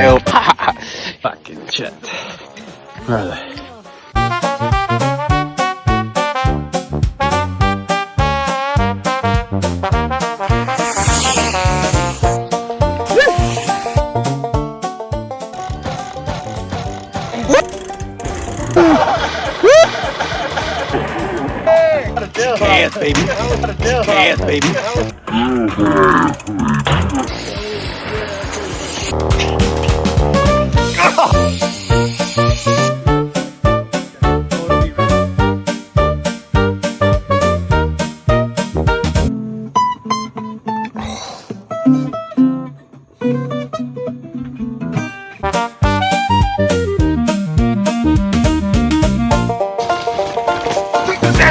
Help. Fucking shit. Where are they? Yes, baby. Yes, baby.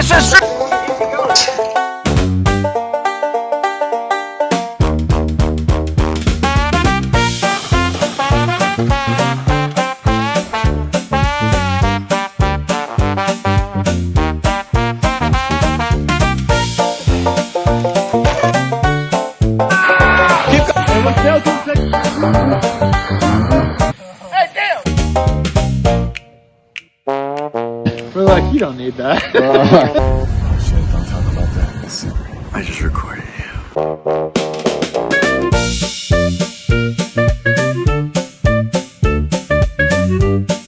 This is We're like, you don't need that. Shit, don't talk about that. I just recorded you.